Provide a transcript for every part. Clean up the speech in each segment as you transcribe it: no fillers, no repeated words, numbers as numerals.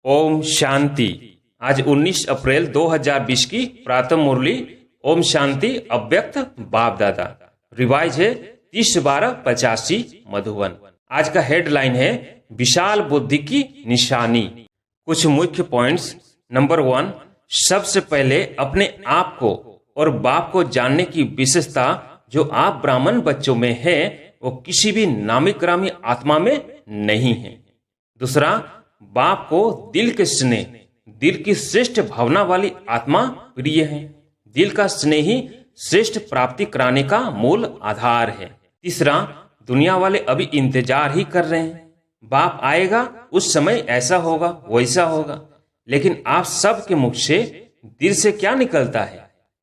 ओम शांति। आज 19 अप्रैल 2020 की प्रातः मुरली ओम शांति अव्यक्त बाप दादा। रिवाइज है 30/12/85 मधुबन। आज का हेडलाइन है विशाल बुद्धि की निशानी। कुछ मुख्य पॉइंट्स। नंबर 1, सबसे पहले अपने आप को और बाप को जानने की विशेषता जो आप ब्राह्मण बच्चों में है वो किसी भी नामी ग्रामी आत्मा में नहीं है। दूसरा, बाप को दिल के स्नेह, दिल की श्रेष्ठ भावना वाली आत्मा प्रिय है। दिल का स्नेह ही श्रेष्ठ प्राप्ति कराने का मूल आधार है। तीसरा, दुनिया वाले अभी इंतजार ही कर रहे हैं, बाप आएगा उस समय ऐसा होगा वैसा होगा, लेकिन आप सबके मुख से दिल से क्या निकलता है?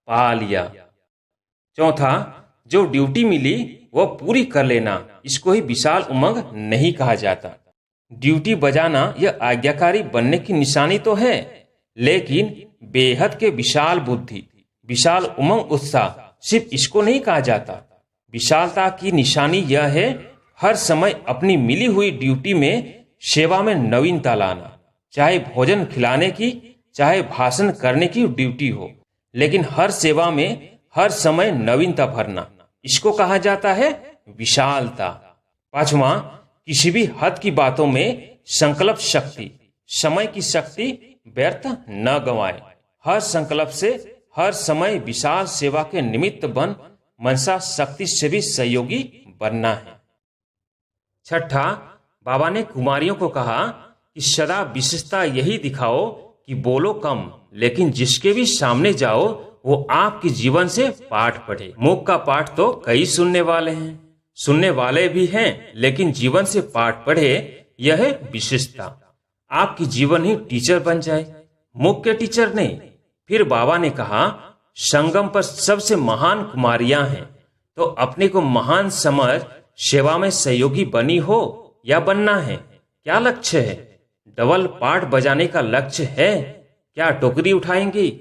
पा लिया। चौथा, जो ड्यूटी मिली वो पूरी कर लेना, इसको ही विशाल उमंग नहीं कहा जाता। ड्यूटी बजाना यह आज्ञाकारी बनने की निशानी तो है, लेकिन बेहद के विशाल बुद्धि, विशाल उमंग उत्साह सिर्फ इसको नहीं कहा जाता। विशालता की निशानी यह है हर समय अपनी मिली हुई ड्यूटी में सेवा में नवीनता लाना, चाहे भोजन खिलाने की चाहे भाषण करने की ड्यूटी हो, लेकिन हर सेवा में हर समय नवीनता भरना, इसको कहा जाता है विशालता। पांचवा, किसी भी हद की बातों में संकल्प शक्ति, समय की शक्ति व्यर्थ न गंवाए। हर संकल्प से हर समय विशाल सेवा के निमित्त बन मनसा शक्ति से भी सहयोगी बनना है। छठा, बाबा ने कुमारियों को कहा कि सदा विशेषता यही दिखाओ कि बोलो कम, लेकिन जिसके भी सामने जाओ वो आपके जीवन से पाठ पढ़े। मुख का पाठ तो कई सुनने वाले हैं, सुनने वाले भी हैं, लेकिन जीवन से पाठ पढ़े, यह है विशेषता। आपकी जीवन ही टीचर बन जाए, मुख के टीचर नहीं। फिर बाबा ने कहा संगम पर सबसे महान कुमारियां हैं, तो अपने को महान समझ सेवा में सहयोगी बनी हो या बनना है? क्या लक्ष्य है? डबल पाठ बजाने का लक्ष्य है? क्या टोकरी उठाएंगी?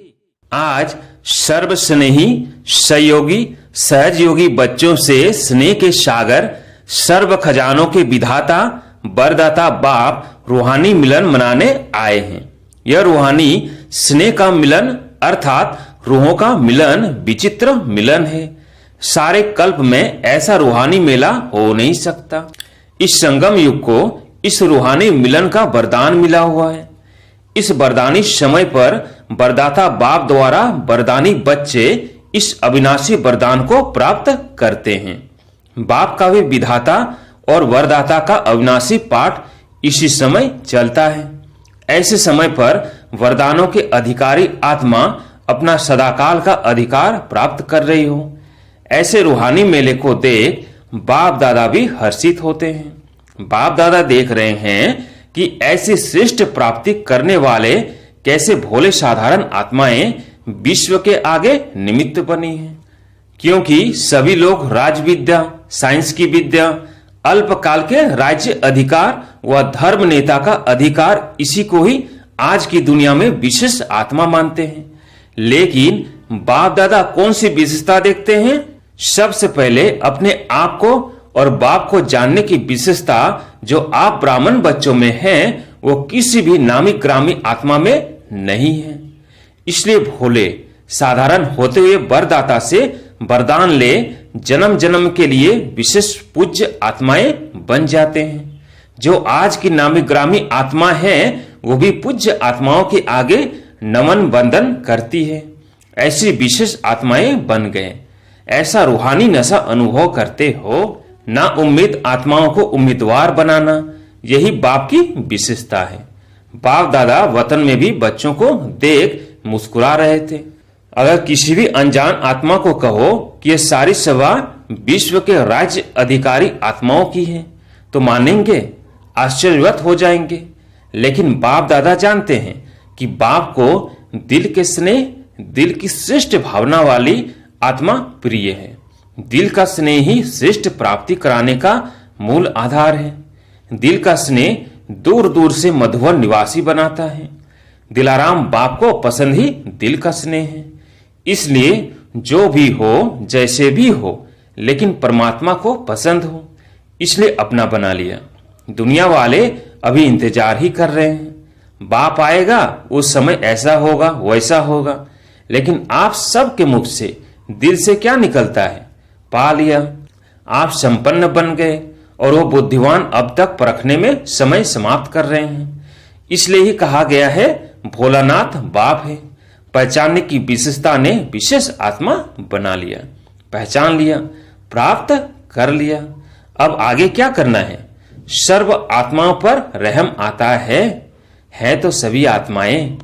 आज सर्व स्नेही सहयोगी सहजयोगी बच्चों से स्नेह के सागर, सर्व खजानों के विधाता वरदाता बाप रूहानी मिलन मनाने आए हैं। यह रूहानी स्नेह का मिलन अर्थात रूहों का मिलन विचित्र मिलन है। सारे कल्प में ऐसा रूहानी मेला हो नहीं सकता। इस संगम युग को इस रूहानी मिलन का वरदान मिला हुआ है। इस वरदानी समय पर वरदाता बाप द्वारा वरदानी बच्चे इस अविनाशी वरदान को प्राप्त करते हैं। बाप का भी विधाता और वरदाता का अविनाशी पाठ इसी समय चलता है। ऐसे समय पर वरदानों के अधिकारी आत्मा अपना सदाकाल का अधिकार प्राप्त कर रही हो। ऐसे रूहानी मेले को देख बाप दादा भी हर्षित होते हैं। बाप दादा देख रहे हैं कि ऐसी श्रेष्ठ प्राप्ति करने वाले कैसे भोले साधारण आत्माएं विश्व के आगे निमित्त बनी हैं। क्योंकि सभी लोग राज विद्या, साइंस की विद्या, अल्पकाल के राज्य अधिकार व धर्म नेता का अधिकार, इसी को ही आज की दुनिया में विशेष आत्मा मानते हैं। लेकिन बाप दादा कौन सी विशेषता देखते हैं? सबसे पहले अपने आप को और बाप को जानने की विशेषता जो आप ब्राह्मण बच्चों में है वो किसी भी नामी ग्रामी आत्मा में नहीं है। इसलिए भोले साधारण होते हुए वरदाता से वरदान ले जन्म जन्म के लिए विशेष पूज्य आत्माएं बन जाते हैं। जो आज की नामी ग्रामी आत्मा है वो भी पूज्य आत्माओं के आगे नमन वंदन करती है। ऐसी विशेष आत्माएं बन गए। ऐसा रूहानी नशा अनुभव करते हो। ना उम्मीद आत्माओं को उम्मीदवार बनाना, यही बाप की विशेषता है। बाप दादा वतन में भी बच्चों को देख मुस्कुरा रहे थे। अगर किसी भी अनजान आत्मा को कहो कि ये सारी सभा विश्व के राज्य अधिकारी आत्माओं की है तो मानेंगे, आश्चर्यवत हो जाएंगे। लेकिन बाप दादा जानते हैं कि बाप को दिल के स्नेह, दिल की श्रेष्ठ भावना वाली आत्मा प्रिय है। दिल का स्नेह ही श्रेष्ठ प्राप्ति कराने का मूल आधार है। दिल का स्नेह दूर दूर से मधुबन निवासी बनाता है। दिलाराम बाप को पसंद ही दिल का स्नेह है। इसलिए जो भी हो, जैसे भी हो, लेकिन परमात्मा को पसंद हो, इसलिए अपना बना लिया। दुनिया वाले अभी इंतजार ही कर रहे हैं। बाप आएगा उस समय ऐसा होगा वैसा होगा। लेकिन आप सबके मुख से दिल से क्या निकलता है? पा लिया, आप संपन्न बन गए और वो बुद्धिमान अब तक परखने में समय समाप्त कर रहे हैं। इसलिए ही कहा गया है भोलानाथ बाप है। पहचानने की विशेषता ने विशेष आत्मा बना लिया, पहचान लिया, प्राप्त कर लिया। अब आगे क्या करना है? सर्व आत्माओं पर रहम आता है तो सभी आत्माएं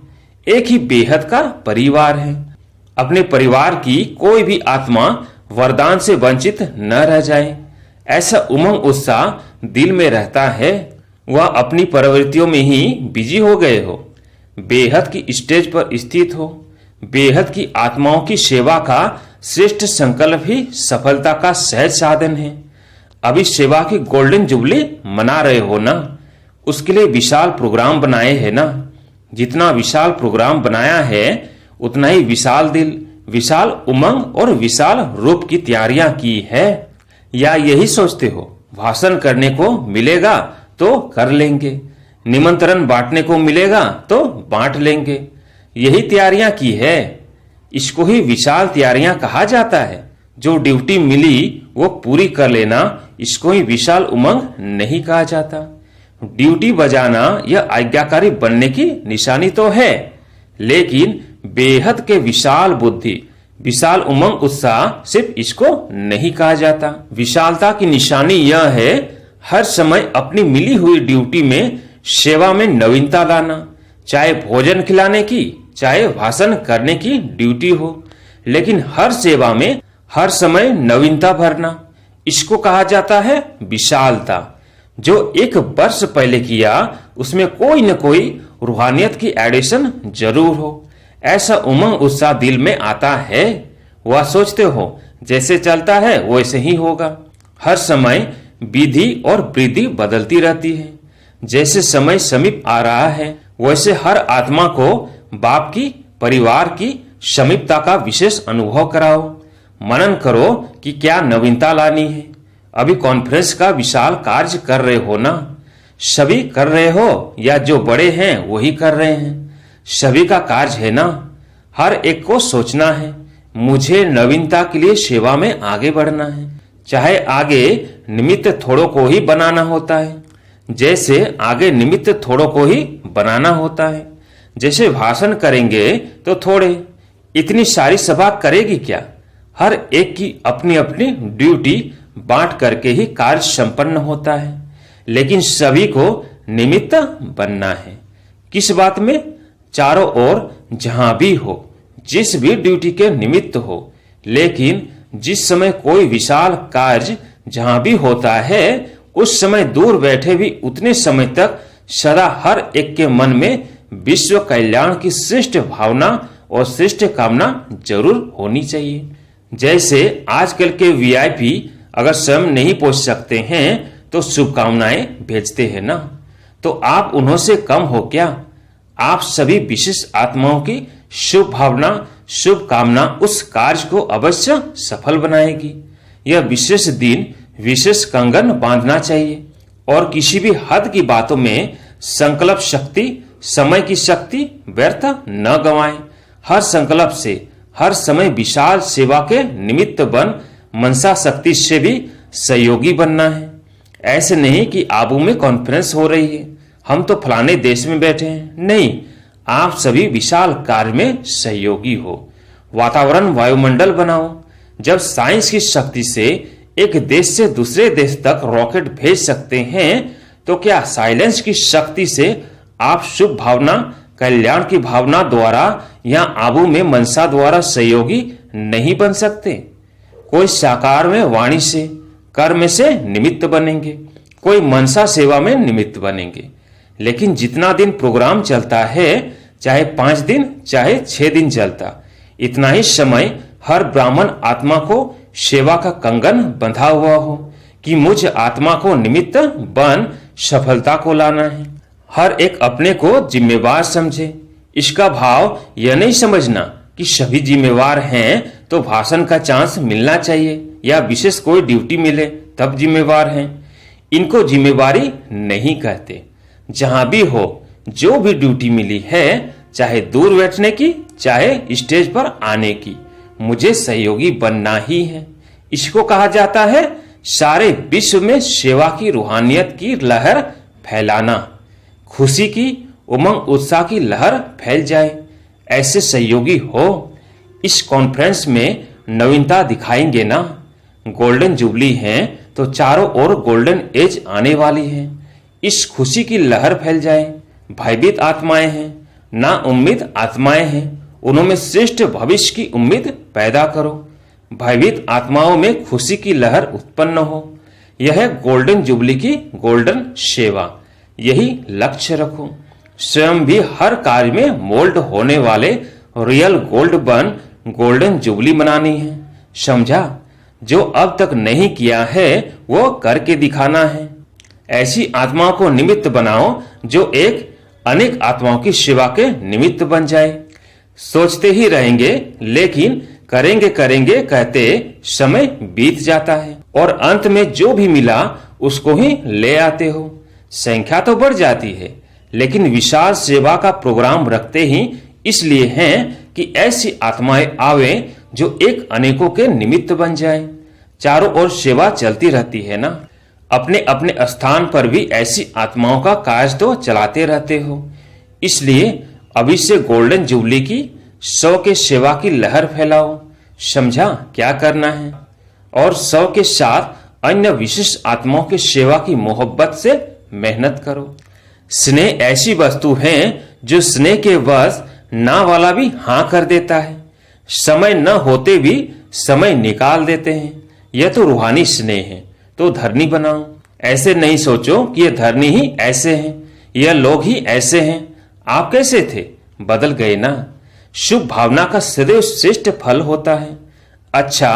एक ही बेहद का परिवार है। अपने परिवार की कोई भी आत्मा वरदान से वंचित न रह जाए, ऐसा उमंग उत्साह दिल में रहता है। वह अपनी प्रवृत्तियों में ही बिजी हो गए हो, बेहद की स्टेज पर स्थित हो। बेहद की आत्माओं की सेवा का श्रेष्ठ संकल्प ही सफलता का सहज साधन है। अभी सेवा की गोल्डन जुबली मना रहे हो ना, उसके लिए विशाल प्रोग्राम बनाए हैं ना। जितना विशाल प्रोग्राम बनाया है उतना ही विशाल दिल, विशाल उमंग और विशाल रूप की तैयारियां की है। या यही सोचते हो भाषण करने को मिलेगा तो कर लेंगे, निमंत्रण बांटने को मिलेगा तो बांट लेंगे, यही तैयारियां की है। इसको ही विशाल तैयारियां कहा जाता है। जो ड्यूटी मिली वो पूरी कर लेना, इसको ही विशाल उमंग नहीं कहा जाता। ड्यूटी बजाना यह आज्ञाकारी बनने की निशानी तो है, लेकिन बेहद के विशाल बुद्धि, विशाल उमंग उत्साह सिर्फ इसको नहीं कहा जाता। विशालता की निशानी यह है हर समय अपनी मिली हुई ड्यूटी में सेवा में नवीनता लाना, चाहे भोजन खिलाने की चाहे भाषण करने की ड्यूटी हो, लेकिन हर सेवा में हर समय नवीनता भरना, इसको कहा जाता है विशालता। जो एक वर्ष पहले किया उसमें कोई न कोई रूहानियत की एडिशन जरूर हो, ऐसा उमंग उत्साह दिल में आता है। वह सोचते हो जैसे चलता है वैसे ही होगा। हर समय विधि और वृद्धि बदलती रहती है। जैसे समय समीप आ रहा है वैसे हर आत्मा को बाप की परिवार की समीपता का विशेष अनुभव कराओ। मनन करो कि क्या नवीनता लानी है। अभी कॉन्फ्रेंस का विशाल कार्य कर रहे हो ना, सभी कर रहे हो या जो बड़े हैं वही कर रहे हैं? सभी का कार्य है ना। हर एक को सोचना है मुझे नवीनता के लिए सेवा में आगे बढ़ना है, चाहे आगे निमित्त थोड़ों को ही बनाना होता है। जैसे आगे निमित्त थोड़ों को ही बनाना होता है, जैसे भाषण करेंगे तो थोड़े, इतनी सारी सभा करेगी क्या? हर एक की अपनी अपनी ड्यूटी बांट करके ही कार्य संपन्न होता है, लेकिन सभी को निमित्त बनना है। किस बात में? चारों ओर जहां भी हो, जिस भी ड्यूटी के निमित्त हो। लेकिन जिस समय कोई विशाल कार्य जहां भी होता है उस समय दूर बैठे भी उतने समय तक सदा हर एक के मन में विश्व कल्याण की श्रेष्ठ भावना और श्रेष्ठ कामना जरूर होनी चाहिए। जैसे आजकल के वीआईपी अगर स्वयं नहीं पहुंच सकते हैं तो शुभकामनाएं भेजते हैं ना, तो आप उन्हों से कम हो क्या? आप सभी विशेष आत्माओं की शुभ भावना, शुभ कामना उस कार्य को अवश्य सफल बनाएगी। यह विशेष दिन विशेष कंगन बांधना चाहिए और किसी भी हद की बातों में संकल्प शक्ति, समय की शक्ति व्यर्थ न गंवाएं। हर संकल्प से हर समय विशाल सेवा के निमित्त बन मनसा शक्ति से भी सहयोगी बनना है। ऐसे नहीं कि आबू में कॉन्फ्रेंस हो रही है, हम तो फलाने देश में बैठे हैं। नहीं, आप सभी विशाल कार्य में सहयोगी हो। वातावरण वायुमंडल बनाओ। जब साइंस की शक्ति से एक देश से दूसरे देश तक रॉकेट भेज सकते हैं तो क्या साइलेंस की शक्ति से आप शुभ भावना, कल्याण की भावना द्वारा या आबू में मनसा द्वारा सहयोगी नहीं बन सकते? कोई साकार में वाणी से, कर्म से निमित्त बनेंगे, कोई मनसा सेवा में निमित्त बनेंगे। लेकिन जितना दिन प्रोग्राम चलता है, चाहे 5 दिन चाहे 6 दिन चलता, इतना ही समय हर ब्राह्मण आत्मा को सेवा का कंगन बंधा हुआ हो कि मुझ आत्मा को निमित्त बन सफलता को लाना है। हर एक अपने को जिम्मेवार समझे। इसका भाव यह नहीं समझना कि सभी जिम्मेवार हैं तो भाषण का चांस मिलना चाहिए या विशेष कोई ड्यूटी मिले तब जिम्मेवार हैं। इनको जिम्मेवारी नहीं कहते। जहां भी हो जो भी ड्यूटी मिली है, चाहे दूर बैठने की चाहे स्टेज पर आने की, मुझे सहयोगी बनना ही है। इसको कहा जाता है सारे विश्व में सेवा की रूहानियत की लहर फैलाना। खुशी की उमंग उत्साह की लहर फैल जाए, ऐसे सहयोगी हो। इस कॉन्फ्रेंस में नवीनता दिखाएंगे ना। गोल्डन जुबली है तो चारों ओर गोल्डन एज आने वाली है। इस खुशी की लहर फैल जाए। भयभीत आत्माएं हैं, ना उम्मीद आत्माएं हैं, उनमें श्रेष्ठ भविष्य की उम्मीद पैदा करो। भयभीत आत्माओं में खुशी की लहर उत्पन्न हो। यह गोल्डन जुबली की गोल्डन सेवा, यही लक्ष्य रखो। स्वयं भी हर कार्य में मोल्ड होने वाले रियल गोल्ड बन गोल्डन जुबली मनानी है। समझा? जो अब तक नहीं किया है वो करके दिखाना है। ऐसी आत्माओं को निमित्त बनाओ जो एक अनेक आत्माओं की सेवा के निमित्त बन जाए। सोचते ही रहेंगे लेकिन करेंगे करेंगे कहते समय बीत जाता है और अंत में जो भी मिला उसको ही ले आते हो। संख्या तो बढ़ जाती है लेकिन विशाल सेवा का प्रोग्राम रखते ही इसलिए हैं कि ऐसी आत्माएं आवे जो एक अनेकों के निमित्त बन जाए। चारों ओर सेवा चलती रहती है ना। अपने अपने स्थान पर भी ऐसी आत्माओं का कार्य तो चलाते रहते हो। इसलिए अभी से गोल्डन जुबली की 100 के सेवा की लहर फैलाओ। समझा क्या करना है? और 100 के साथ अन्य विशिष्ट आत्माओं की सेवा की मोहब्बत से मेहनत करो। स्नेह ऐसी वस्तु है जो स्नेह के वश ना वाला भी हाँ कर देता है। समय न होते भी समय निकाल देते हैं। यह तो रूहानी स्नेह है। तो धरनी बनाओ। ऐसे नहीं सोचो कि ये धरनी ही ऐसे हैं, यह लोग ही ऐसे हैं। आप कैसे थे? बदल गए ना। शुभ भावना का सदैव श्रेष्ठ फल होता है। अच्छा,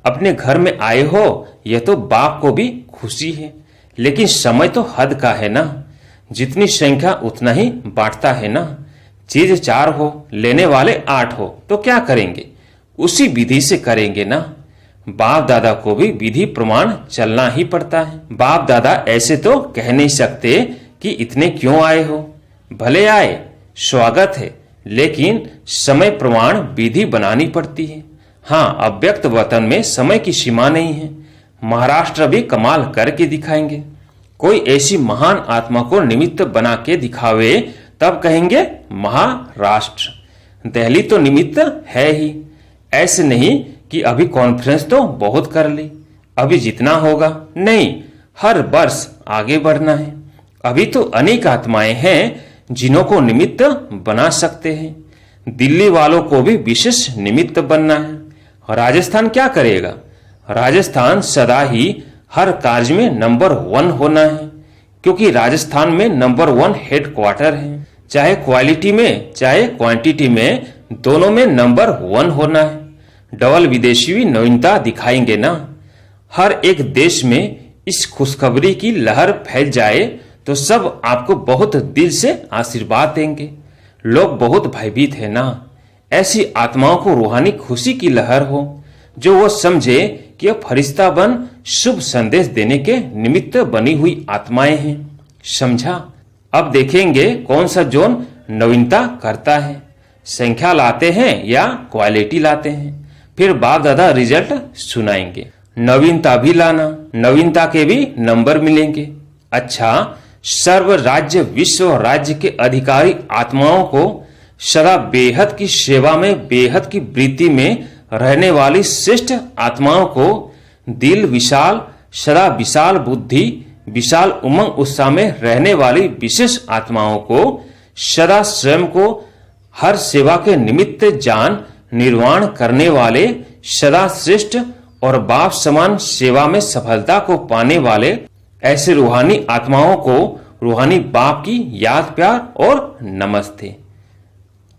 अपने घर में आए हो यह तो बाप को भी खुशी है, लेकिन समय तो हद का है ना। जितनी संख्या उतना ही बांटता है ना। चीज 4 हो, लेने वाले 8 हो तो क्या करेंगे? उसी विधि से करेंगे ना। बाप दादा को भी विधि प्रमाण चलना ही पड़ता है। बाप दादा ऐसे तो कह नहीं सकते कि इतने क्यों आए हो। भले आए, स्वागत है, लेकिन समय प्रमाण विधि बनानी पड़ती है। हाँ, अव्यक्त वतन में समय की सीमा नहीं है। महाराष्ट्र भी कमाल करके दिखाएंगे। कोई ऐसी महान आत्मा को निमित्त बना के दिखावे तब कहेंगे महाराष्ट्र। दिल्ली तो निमित्त है ही। ऐसे नहीं कि अभी कॉन्फ्रेंस तो बहुत कर ली, अभी जितना होगा नहीं, हर वर्ष आगे बढ़ना है। अभी तो अनेक आत्माएं हैं जिन्हों को निमित्त बना सकते हैं। दिल्ली वालों को भी विशेष निमित्त बनना है। राजस्थान क्या करेगा? राजस्थान सदा ही हर कार्य में नंबर 1 होना है, क्योंकि राजस्थान में नंबर 1 हेडक्वार्टर है। चाहे क्वालिटी में चाहे क्वांटिटी में, दोनों में नंबर 1 होना है। डबल विदेशी भी नवीनता दिखाएंगे ना। हर एक देश में इस खुशखबरी की लहर फैल जाए तो सब आपको बहुत दिल से आशीर्वाद देंगे। लोग बहुत भयभीत है ना। ऐसी आत्माओं को रूहानी खुशी की लहर हो जो वो समझे कि यह फरिश्ता बन शुभ संदेश देने के निमित्त बनी हुई आत्माएं हैं। समझा? अब देखेंगे कौन सा जोन नवीनता करता है। संख्या लाते हैं या क्वालिटी लाते हैं। फिर बाप दादा रिजल्ट सुनाएंगे। नवीनता भी लाना, नवीनता के भी नंबर मिलेंगे। अच्छा, सर्व राज्य विश्व राज्य के अधिकारी आत्माओं को सदा बेहद की सेवा में, बेहद की वृत्ति में रहने वाली श्रेष्ठ आत्माओं को, दिल विशाल, सदा विशाल बुद्धि, विशाल उमंग उत्साह में रहने वाली विशेष आत्माओं को, सदा स्वयं को हर सेवा के निमित्त जान निर्वाण करने वाले, सदा श्रेष्ठ और बाप समान सेवा में सफलता को पाने वाले ऐसे रूहानी आत्माओं को रूहानी बाप की याद प्यार और नमस्ते।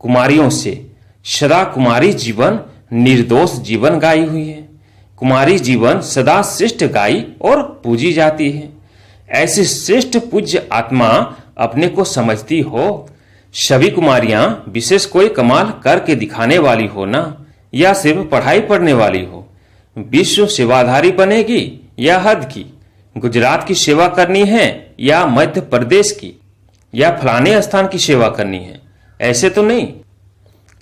कुमारियों से सदा कुमारी जीवन, निर्दोष जीवन गाई हुई है। कुमारी जीवन सदा श्रेष्ठ गाई और पूजी जाती है। ऐसी श्रेष्ठ पूज्य आत्मा अपने को समझती हो। सभी कुमारियां विशेष कोई कमाल करके दिखाने वाली हो ना, या सिर्फ पढ़ाई पढ़ने वाली हो। विश्व सेवाधारी बनेगी या हद की? गुजरात की सेवा करनी है या मध्य प्रदेश की? या फलाने स्थान की सेवा करनी है, ऐसे तो नहीं।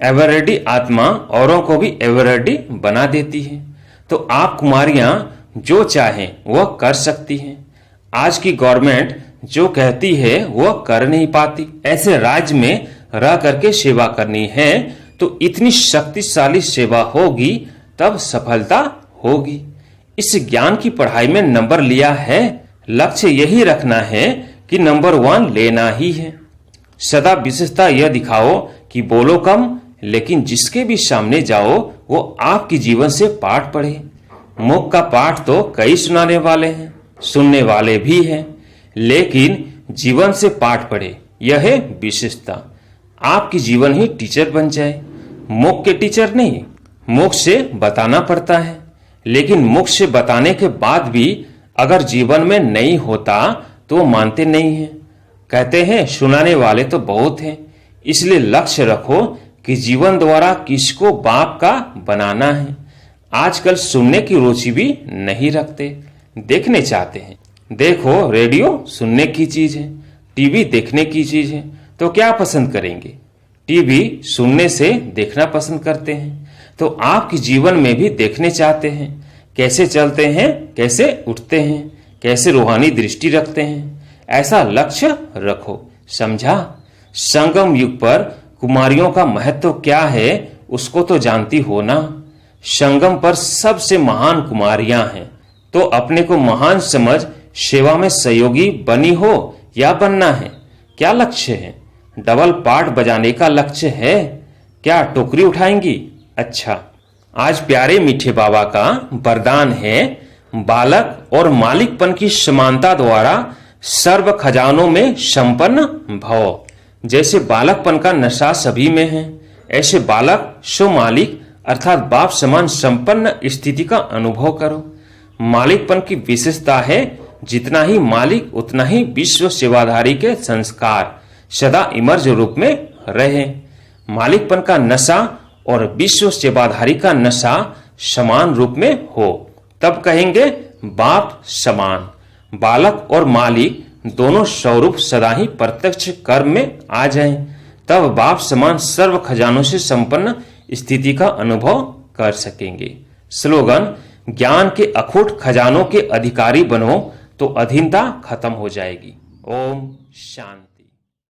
एवर रेडी आत्मा औरों को भी एवर रेडी बना देती है। तो आप कुमारियां जो चाहें वह कर सकती हैं। आज की गवर्नमेंट जो कहती है वह कर नहीं पाती। ऐसे राज्य में रह करके सेवा करनी है तो इतनी शक्तिशाली सेवा होगी, तब सफलता होगी। इस ज्ञान की पढ़ाई में नंबर लिया है, लक्ष्य यही रखना है कि नंबर 1 लेना ही है। सदा विशेषता यह दिखाओ कि बोलो कम, लेकिन जिसके भी सामने जाओ वो आपके जीवन से पाठ पढ़े। मुख का पाठ तो कई सुनाने वाले हैं, सुनने वाले भी हैं, लेकिन जीवन से पाठ पढ़े, यह है विशेषता। आपकी जीवन ही टीचर बन जाए। मुख के टीचर नहीं, मुख से बताना पड़ता है, लेकिन मुख से बताने के बाद भी अगर जीवन में नहीं होता तो मानते नहीं हैं। कहते हैं सुनाने वाले तो बहुत हैं। इसलिए लक्ष्य रखो कि जीवन द्वारा किसको बाप का बनाना है। आजकल सुनने की रुचि भी नहीं रखते, देखने चाहते हैं। देखो, रेडियो सुनने की चीज है, टीवी देखने की चीज है, तो क्या पसंद करेंगे? टीवी सुनने से देखना पसंद करते हैं। तो आपके जीवन में भी देखने चाहते हैं, कैसे चलते हैं, कैसे उठते हैं, कैसे रूहानी दृष्टि रखते हैं। ऐसा लक्ष्य रखो, समझा? संगम युग पर कुमारियों का महत्व क्या है उसको तो जानती हो ना। संगम पर सबसे महान कुमारियां हैं, तो अपने को महान समझ सेवा में सहयोगी बनी हो या बनना है? क्या लक्ष्य है? डबल पार्ट बजाने का लक्ष्य है क्या? टोकरी उठाएंगी? अच्छा, आज प्यारे मीठे बाबा का वरदान है, बालक और मालिकपन की समानता द्वारा सर्व खजानों में संपन्न भव। जैसे बालकपन का नशा सभी में है, ऐसे बालक सो मालिक अर्थात बाप समान संपन्न स्थिति का अनुभव करो। मालिकपन की विशेषता है, जितना ही मालिक उतना ही विश्व सेवाधारी के संस्कार सदा इमर्ज रूप में रहे। मालिकपन का नशा और विश्व सेवाधारी का नशा समान रूप में हो, तब कहेंगे बाप समान। बालक और मालिक दोनों स्वरूप सदा ही प्रत्यक्ष कर्म में आ जाएं, तब बाप समान सर्व खजानों से संपन्न स्थिति का अनुभव कर सकेंगे। स्लोगन, ज्ञान के अखूट खजानों के अधिकारी बनो तो अधीनता खत्म हो जाएगी। ओम शांति।